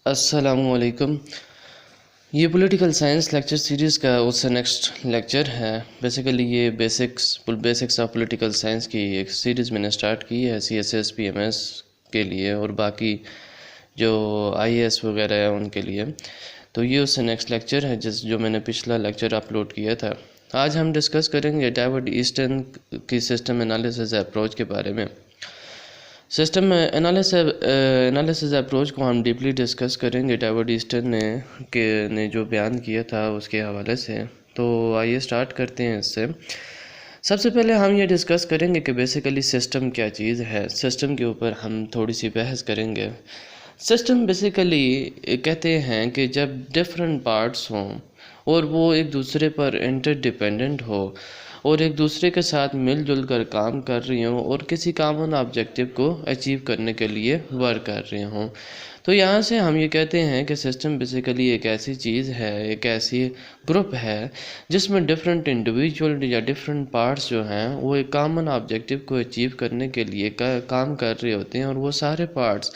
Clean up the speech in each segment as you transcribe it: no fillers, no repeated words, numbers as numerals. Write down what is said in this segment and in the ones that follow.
अस्सलामुअलैकुम। ये political science lecture series का उससे नेक्स्ट लेक्चर है। बेसिकली ये बेसिक्स ऑफ पॉलिटिकल साइंस की एक सीरीज़ मैंने स्टार्ट की है CSS PMS के लिए और बाकी जो IAS वगैरह है उनके लिए। तो ये उससे नेक्स्ट लेक्चर है जो मैंने पिछला लेक्चर अपलोड किया था। आज हम डिस्कस करेंगे डेविड ईस्टन की सिस्टम एनालिसिस अप्रोच के बारे में। सिस्टम एनालिसिस अप्रोच को हम डीपली डिस्कस करेंगे डेविड ईस्टन ने जो बयान किया था उसके हवाले से। तो आइए स्टार्ट करते हैं इससे। सबसे पहले हम ये डिस्कस करेंगे कि बेसिकली सिस्टम क्या चीज़ है। सिस्टम के ऊपर हम थोड़ी सी बहस करेंगे। सिस्टम बेसिकली कहते हैं कि जब डिफरेंट पार्ट्स हों और वो एक दूसरे पर इंटरडिपेंडेंट हो और एक दूसरे के साथ मिलजुल कर काम कर रही हों और किसी कॉमन ऑब्जेक्टिव को अचीव करने के लिए वर्क कर रहे हों। तो यहाँ से हम ये कहते हैं कि सिस्टम बेसिकली एक ऐसी चीज़ है, एक ऐसी ग्रुप है जिसमें डिफरेंट इंडिविजुअल या डिफरेंट पार्ट्स जो हैं वो एक कॉमन ऑब्जेक्टिव को अचीव करने के लिए काम कर रहे होते हैं और वो सारे पार्ट्स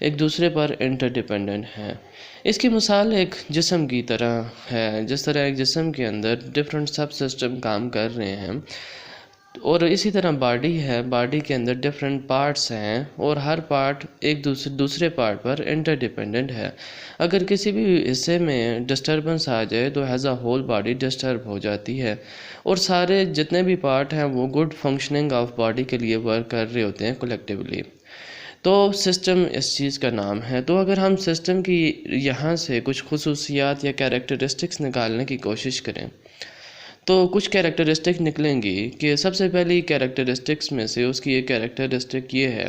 एक दूसरे पर इंटरडिपेंडेंट हैं। इसकी मिसाल एक जिस्म की तरह है। जिस तरह एक जिस्म के अंदर डिफरेंट सब सिस्टम काम कर रहे हैं और इसी तरह बॉडी है, बॉडी के अंदर डिफरेंट पार्ट्स हैं और हर पार्ट एक दूसरे पार्ट पर इंटरडिपेंडेंट है। अगर किसी भी हिस्से में डिस्टर्बेंस आ जाए तो as a whole body disturb हो जाती है और सारे जितने भी पार्ट हैं वो गुड फंक्शनिंग ऑफ बॉडी के लिए वर्क कर रहे होते हैं कलेक्टिवली। तो सिस्टम इस चीज़ का नाम है। तो अगर हम सिस्टम की यहाँ से कुछ खुसूसियात या कैरेक्टरिस्टिक्स निकालने की कोशिश करें तो कुछ कैरेक्टरिस्टिक निकलेंगी कि सबसे पहली कैरेक्टरिस्टिक्स में से उसकी एक कैरेक्टरिस्टिक ये है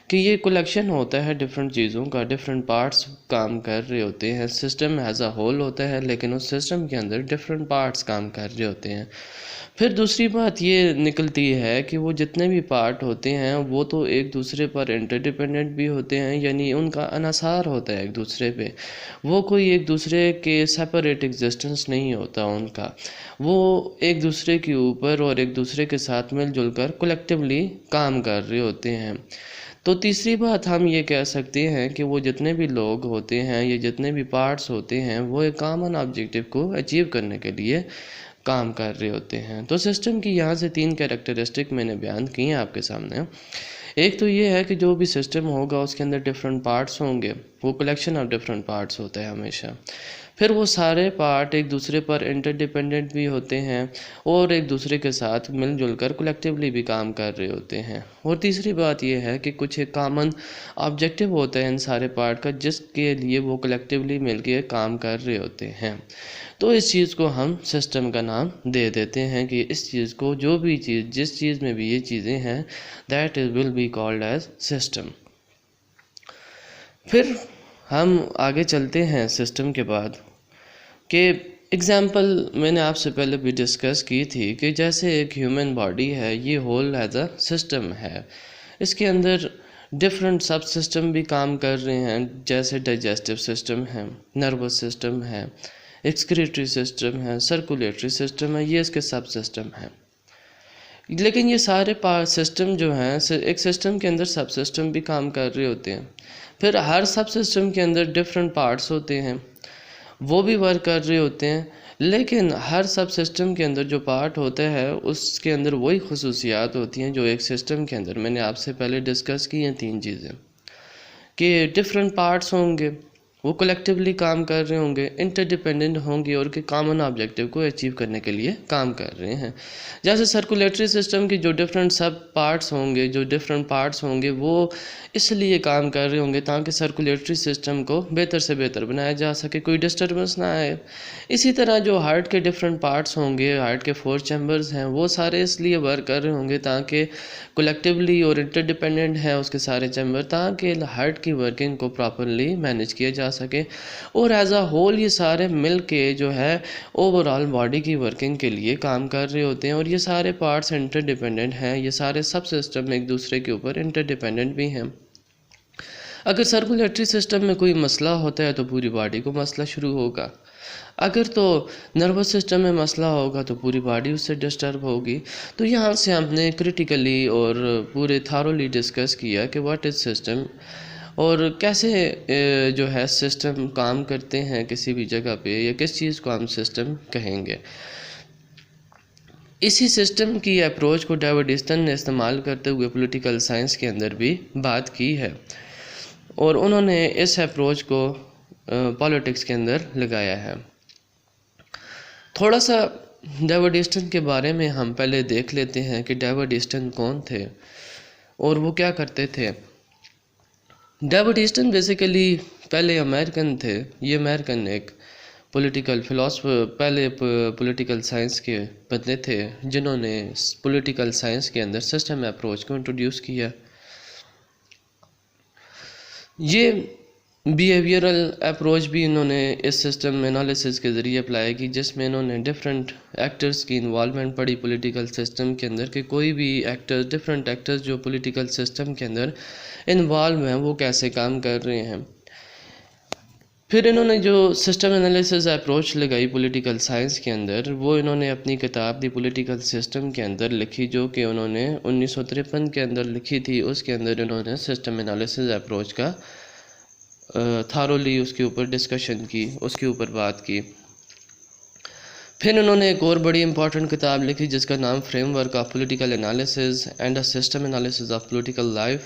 कि ये कलेक्शन होता है डिफरेंट चीज़ों का, डिफरेंट पार्ट्स काम कर रहे होते हैं। सिस्टम एज अ होल होता है लेकिन उस सिस्टम के अंदर डिफरेंट पार्ट्स काम कर रहे होते हैं। फिर दूसरी बात ये निकलती है कि वो जितने भी पार्ट होते हैं वो तो एक दूसरे पर इंटरडिपेंडेंट भी होते हैं, यानी उनका अनसार होता है एक दूसरे पे। वो कोई एक दूसरे के सेपरेट एग्जिस्टेंस नहीं होता उनका, वो एक दूसरे के ऊपर और एक दूसरे के साथ मिलजुल कर कलेक्टिवली काम कर रहे होते हैं। तो तीसरी बात हम ये कह सकते हैं कि वो जितने भी लोग होते हैं या जितने भी पार्ट्स होते हैं वो एक कॉमन ऑब्जेक्टिव को अचीव करने के लिए काम कर रहे होते हैं। तो सिस्टम की यहाँ से 3 कैरेक्टरिस्टिक मैंने बयान की हैं आपके सामने। एक तो ये है कि जो भी सिस्टम होगा उसके अंदर डिफरेंट पार्ट्स होंगे, वो कलेक्शन ऑफ डिफरेंट पार्ट्स होता है हमेशा। फिर वो सारे पार्ट एक दूसरे पर इंटरडिपेंडेंट भी होते हैं और एक दूसरे के साथ मिलजुल कर कलेक्टिवली भी काम कर रहे होते हैं। और तीसरी बात ये है कि कुछ एक कॉमन ऑब्जेक्टिव होता है इन सारे पार्ट का जिसके लिए वो कलेक्टिवली मिलकर काम कर रहे होते हैं। तो इस चीज़ को हम सिस्टम का नाम दे देते हैं कि इस चीज़ को जो भी चीज़ जिस चीज़ में भी ये चीज़ें हैं that is will be called as system. फिर हम आगे चलते हैं सिस्टम के बाद कि एग्ज़ाम्पल मैंने आपसे पहले भी डिस्कस की थी कि जैसे एक ह्यूमन बॉडी है, ये होल एज अ सिस्टम है। इसके अंदर डिफरेंट सब सिस्टम भी काम कर रहे हैं, जैसे डाइजेस्टिव सिस्टम है, नर्वस सिस्टम है, एक्सक्रीटरी सिस्टम है, सर्कुलेटरी सिस्टम है, ये इसके सब सिस्टम है। लेकिन ये सारे सिस्टम जो हैं एक सिस्टम के अंदर सब सिस्टम भी काम कर रहे होते हैं। फिर हर सब सिस्टम के अंदर डिफरेंट पार्ट्स होते हैं, वो भी वर्क कर रहे होते हैं। लेकिन हर सब सिस्टम के अंदर जो पार्ट होता है उसके अंदर वही खुसूसियात होती हैं जो एक सिस्टम के अंदर मैंने आपसे पहले डिस्कस की हैं 3 चीज़ें कि डिफरेंट पार्ट्स होंगे, वो कलेक्टिवली काम कर रहे होंगे, इंटरडिपेंडेंट होंगे और के कॉमन ऑब्जेक्टिव को अचीव करने के लिए काम कर रहे हैं। जैसे सर्कुलेटरी सिस्टम के जो डिफरेंट सब पार्ट्स होंगे, जो डिफरेंट पार्ट्स होंगे वो इसलिए काम कर रहे होंगे ताकि सर्कुलेटरी सिस्टम को बेहतर से बेहतर बनाया जा सके, कोई डिस्टर्बेंस ना आए। इसी तरह जो हार्ट के डिफरेंट पार्ट्स होंगे, हार्ट के 4 चैम्बर्स हैं, वो सारे इसलिए वर्क कर रहे होंगे ताकि कलेक्टिवली और इंटरडिपेंडेंट है उसके सारे चैम्बर, ताकि हार्ट की वर्किंग को प्रॉपरली मैनेज किया जा सके और एज अ होल ये सारे मिल के जो है ओवरऑल बॉडी की वर्किंग के लिए काम कर रहे होते हैं। और ये सारे पार्ट्स इंटरडिपेंडेंट हैं, ये सारे सब सिस्टम एक दूसरे के ऊपर इंटरडिपेंडेंट भी हैं। अगर सर्कुलेटरी सिस्टम में कोई मसला होता है तो पूरी बॉडी को मसला शुरू होगा। अगर तो नर्वस सिस्टम में मसला होगा तो पूरी बॉडी उससे डिस्टर्ब होगी। तो यहाँ से हमने क्रिटिकली और पूरे थारोली डिस्कस किया कि व्हाट इज़ सिस्टम और कैसे जो है सिस्टम काम करते हैं किसी भी जगह पे, या किस चीज़ को हम सिस्टम कहेंगे। इसी सिस्टम की अप्रोच को डेविड ईस्टन ने इस्तेमाल करते हुए पॉलिटिकल साइंस के अंदर भी बात की है, और उन्होंने इस अप्रोच को पॉलिटिक्स के अंदर लगाया है। थोड़ा सा डेविड ईस्टन के बारे में हम पहले देख लेते हैं कि डेविड ईस्टन कौन थे और वो क्या करते थे। डेविड ईस्टन बेसिकली पहले अमेरिकन थे। ये अमेरिकन एक पॉलिटिकल फिलोसफर, पहले पॉलिटिकल साइंस के बंदे थे जिन्होंने पॉलिटिकल साइंस के अंदर सिस्टम अप्रोच को इंट्रोड्यूस किया। ये बिहेवियरल अप्रोच भी इन्होंने इस सिस्टम एनालिसिस के ज़रिए अप्लाई की, जिसमें इन्होंने डिफरेंट एक्टर्स की इन्वॉल्वमेंट पड़ी पॉलिटिकल सिस्टम के अंदर, कि कोई भी एक्टर्स, डिफरेंट एक्टर्स जो पॉलिटिकल सिस्टम के अंदर इन्वॉल्व हैं वो कैसे काम कर रहे हैं। फिर इन्होंने जो सिस्टम एनालिसिस अप्रोच लगाई पॉलिटिकल साइंस के अंदर, वो इन्होंने अपनी किताब दी पॉलिटिकल सिस्टम के अंदर लिखी, जो कि उन्होंने 1953 के अंदर लिखी थी। उसके अंदर इन्होंने सिस्टम एनालिसिस अप्रोच का थारोली उसके ऊपर डिस्कशन की, उसके ऊपर बात की। फिर उन्होंने एक और बड़ी इंपॉर्टेंट किताब लिखी जिसका नाम framework of political analysis and a system analysis of political life.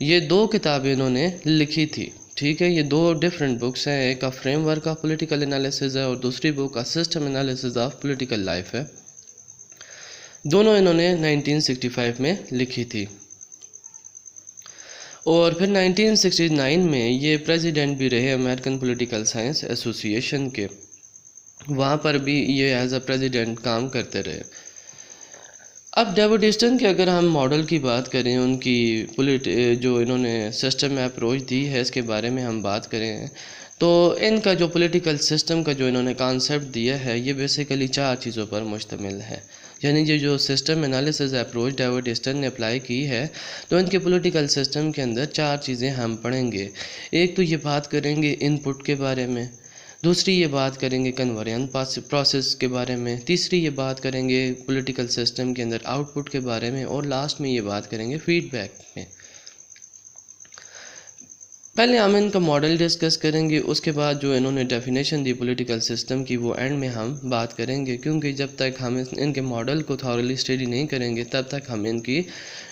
ये दो किताबें इन्होंने लिखी थी, ठीक है। ये दो डिफरेंट बुक्स हैं, एक का फ्रेमवर्क ऑफ पॉलिटिकल एनालिसिस है और दूसरी बुक का system analysis of political life है। दोनों इन्होंने 1965 में लिखी थी। और फिर 1969 में ये प्रेसिडेंट भी रहे अमेरिकन पॉलिटिकल साइंस एसोसिएशन के। वहाँ पर भी ये एज अ प्रेसिडेंट काम करते रहे। अब डेविड ईस्टन के अगर हम मॉडल की बात करें, उनकी जो इन्होंने सिस्टम में अप्रोच दी है इसके बारे में हम बात करें, तो इनका जो पॉलिटिकल सिस्टम का जो इन्होंने कॉन्सेप्ट दिया है ये बेसिकली 4 चीज़ों पर मुश्तमिल है। यानी ये जो system analysis approach David Easton ने अप्लाई की है, तो इनके पॉलिटिकल सिस्टम के अंदर 4 चीज़ें हम पढ़ेंगे। एक तो ये बात करेंगे इनपुट के बारे में, दूसरी ये बात करेंगे कन्वर्जेंस प्रोसेस के बारे में, तीसरी ये बात करेंगे पॉलिटिकल सिस्टम के अंदर आउटपुट के बारे में, और लास्ट में ये बात करेंगे फीडबैक में। पहले हम इनका मॉडल डिस्कस करेंगे, उसके बाद जो इन्होंने डेफिनेशन दी पॉलिटिकल सिस्टम की वो एंड में हम बात करेंगे, क्योंकि जब तक हम इनके मॉडल को थॉरली स्टडी नहीं करेंगे तब तक हम इनकी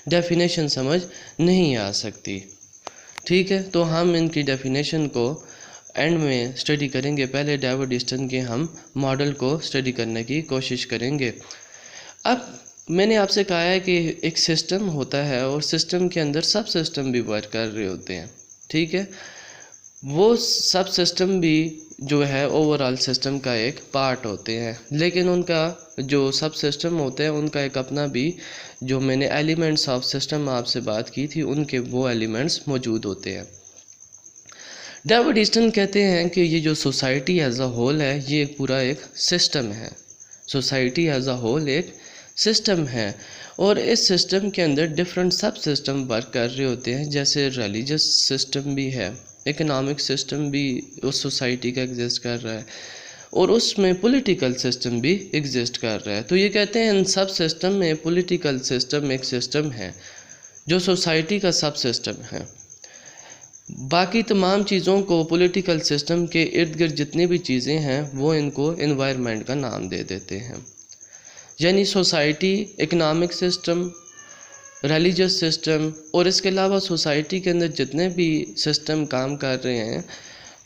डेफिनेशन समझ नहीं आ सकती, ठीक है। तो हम इनकी डेफिनेशन को एंड में स्टडी करेंगे। पहले डेविड ईस्टन के हम मॉडल को स्टडी करने की कोशिश करेंगे। अब मैंने आपसे कहा है कि एक सिस्टम होता है और सिस्टम के अंदर सब सिस्टम भी वर्क कर रहे होते हैं, ठीक है। वो सब सिस्टम भी जो है ओवरऑल सिस्टम का एक पार्ट होते हैं, लेकिन उनका जो सब सिस्टम होते हैं उनका एक अपना भी, जो मैंने एलिमेंट्स ऑफ सिस्टम आपसे बात की थी, उनके वो एलिमेंट्स मौजूद होते हैं। डेविड ईस्टन कहते हैं कि ये जो सोसाइटी एज अ होल है ये पूरा एक सिस्टम है। सोसाइटी एज अ होल एक सिस्टम है, और इस सिस्टम के अंदर डिफरेंट सब सिस्टम वर्क कर रहे होते हैं। जैसे रिलीजियस सिस्टम भी है, इकोनॉमिक सिस्टम भी उस सोसाइटी का एग्जिस्ट कर रहा है, और उसमें पॉलिटिकल सिस्टम भी एग्जिस्ट कर रहा है। तो ये कहते हैं इन सब सिस्टम में पॉलिटिकल सिस्टम एक सिस्टम है जो सोसाइटी का सब सिस्टम है। बाकी तमाम चीज़ों को पॉलिटिकल सिस्टम के इर्द गिर्द जितनी भी चीज़ें हैं वो इनको एनवायरनमेंट का नाम दे देते हैं। यानी society, economic system, religious system, और इसके अलावा सोसाइटी के अंदर जितने भी सिस्टम काम कर रहे हैं,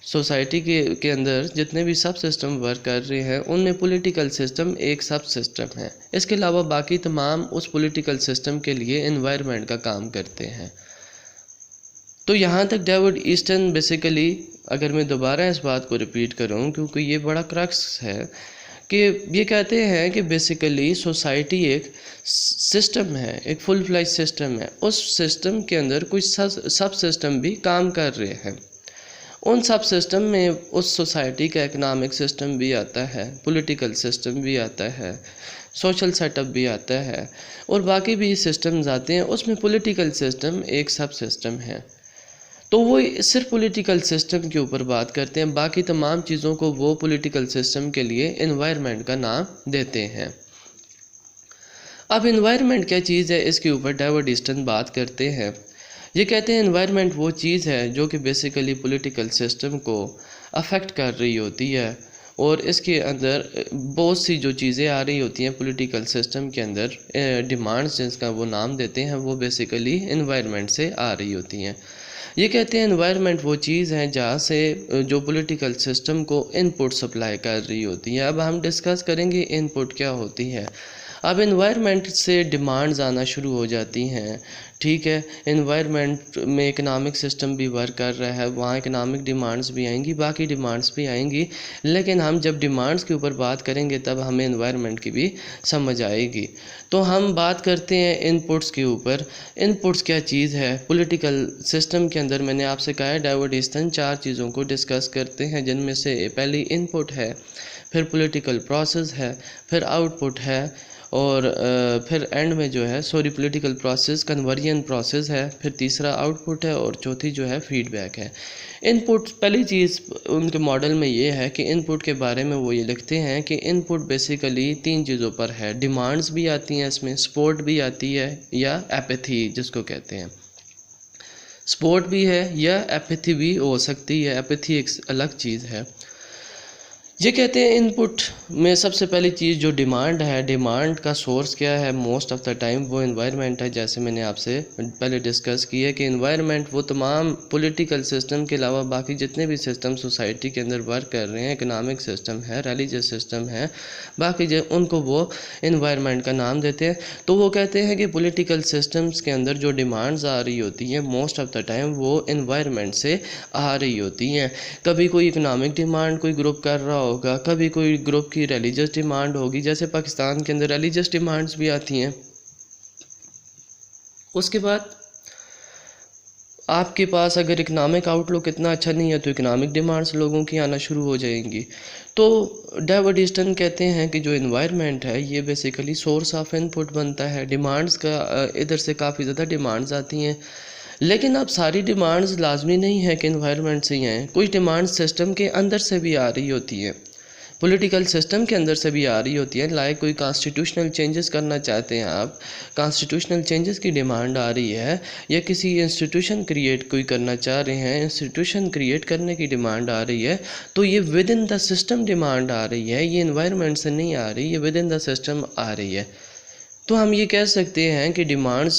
सोसाइटी के अंदर जितने भी सब सिस्टम वर्क कर रहे हैं, उनमें पॉलिटिकल सिस्टम एक सब सिस्टम है। इसके अलावा बाकी तमाम उस पॉलिटिकल सिस्टम के लिए एनवायरनमेंट का काम करते हैं। तो यहाँ तक डेविड ईस्टन बेसिकली, अगर मैं दोबारा इस बात को रिपीट करूँ क्योंकि ये बड़ा क्रक्स है, कि ये कहते हैं कि बेसिकली सोसाइटी एक सिस्टम है, एक फुल फ्लैज सिस्टम है। उस सिस्टम के अंदर कुछ सब सिस्टम भी काम कर रहे हैं। उन सब सिस्टम में उस सोसाइटी का इकोनॉमिक सिस्टम भी आता है, पॉलिटिकल सिस्टम भी आता है, सोशल सेटअप भी आता है, और बाकी भी सिस्टम्स आते हैं। उसमें पॉलिटिकल सिस्टम एक सब सिस्टम है। तो वो सिर्फ पॉलिटिकल सिस्टम के ऊपर बात करते हैं, बाकी तमाम चीज़ों को वो पॉलिटिकल सिस्टम के लिए एनवायरनमेंट का नाम देते हैं। अब एनवायरनमेंट क्या चीज़ है, इसके ऊपर डेविड ईस्टन बात करते हैं ये कहते हैं एनवायरनमेंट वो चीज़ है जो कि बेसिकली पॉलिटिकल सिस्टम को अफेक्ट कर रही होती है और इसके अंदर बहुत सी जो चीज़ें आ रही होती हैं पॉलिटिकल सिस्टम के अंदर, डिमांड्स जिसका वो नाम देते हैं, वो बेसिकली एनवायरनमेंट से आ रही होती हैं। ये कहते हैं एनवायरनमेंट वो चीज़ है जहाँ से जो पॉलिटिकल सिस्टम को इनपुट सप्लाई कर रही होती है। अब हम डिस्कस करेंगे इनपुट क्या होती है। अब एनवायरनमेंट से डिमांड्स आना शुरू हो जाती हैं, ठीक है। एनवायरनमेंट में इकनॉमिक सिस्टम भी वर्क कर रहा है, वहाँ इकनॉमिक डिमांड्स भी आएंगी, बाकी डिमांड्स भी आएंगी, लेकिन हम जब डिमांड्स के ऊपर बात करेंगे तब हमें एनवायरनमेंट की भी समझ आएगी। तो हम बात करते हैं इनपुट्स के ऊपर। इनपुट्स क्या चीज़ है पॉलिटिकल सिस्टम के अंदर? मैंने आपसे कहा है डेविड ईस्टन 4 चीज़ों को डिस्कस करते हैं, जिनमें से पहली इनपुट है, फिर पॉलिटिकल प्रोसेस है, फिर आउटपुट है, और फिर एंड में जो है पॉलिटिकल प्रोसेस कन्वर्जन प्रोसेस है, फिर तीसरा आउटपुट है, और चौथी जो है फीडबैक है। इनपुट पहली चीज़ उनके मॉडल में ये है कि इनपुट के बारे में वो ये लिखते हैं कि इनपुट बेसिकली 3 चीज़ों पर है। डिमांड्स भी आती हैं इसमें, सपोर्ट भी आती है, या एपैथी जिसको कहते हैं। सपोर्ट भी है या एपैथी भी हो सकती है, एपैथी एक अलग चीज़ है। ये कहते हैं इनपुट में सबसे पहली चीज़ जो डिमांड है, डिमांड का सोर्स क्या है? मोस्ट ऑफ द टाइम वो एनवायरनमेंट है। जैसे मैंने आपसे पहले डिस्कस की है कि एनवायरनमेंट वो तमाम पॉलिटिकल सिस्टम के अलावा बाकी जितने भी सिस्टम सोसाइटी के अंदर वर्क कर रहे हैं, इकोनॉमिक सिस्टम है, रिलीजियस सिस्टम है, बाकी जो उनको वो एनवायरनमेंट का नाम देते हैं। तो वो कहते हैं कि पॉलिटिकल सिस्टम्स के अंदर जो डिमांड्स आ रही होती हैं मोस्ट ऑफ द टाइम वो एनवायरनमेंट से आ रही होती हैं। कभी कोई इकोनॉमिक डिमांड कोई ग्रुप कर रहा होगा, कभी कोई ग्रुप की रिलीजियस डिमांड होगी, जैसे पाकिस्तान के अंदर रिलीजियस डिमांड्स भी आती हैं। उसके बाद आपके पास अगर इकोनॉमिक आउटलुक इतना अच्छा नहीं है तो इकोनॉमिक डिमांड्स लोगों की आना शुरू हो जाएंगी। तो डेविड ईस्टन कहते हैं कि जो एनवायरनमेंट है ये बेसिकली सोर्स ऑफ इनपुट बनता है। डिमांड्स का इधर से काफ़ी ज़्यादा डिमांड्स आती हैं, लेकिन अब सारी डिमांड्स लाजमी नहीं है कि एनवायरनमेंट से ही आएँ। कुछ डिमांड्स सिस्टम के अंदर से भी आ रही होती हैं, पॉलिटिकल सिस्टम के अंदर से भी आ रही होती है। लाइक कोई कॉन्स्टिट्यूशनल चेंजेस करना चाहते हैं आप, कॉन्स्टिट्यूशनल चेंजेस की डिमांड आ रही है, या किसी इंस्टीट्यूशन क्रिएट कोई करना चाह रहे हैं, इंस्टीट्यूशन क्रिएट करने की डिमांड आ रही है, तो ये within the system demand आ रही है, ये एनवायरनमेंट से नहीं आ रही, ये विद इन द सिस्टम आ रही है। तो हम ये कह सकते हैं कि डिमांड्स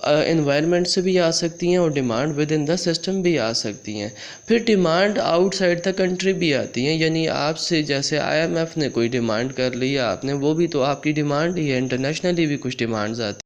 एनवायरनमेंट से भी आ सकती हैं और demand with in the system भी आ सकती हैं। फिर डिमांड आउटसाइड द कंट्री भी आती हैं, यानी आपसे जैसे IMF ने कोई डिमांड कर ली आपने, वो भी तो आपकी डिमांड ही है। इंटरनेशनली भी कुछ डिमांड्स आती हैं।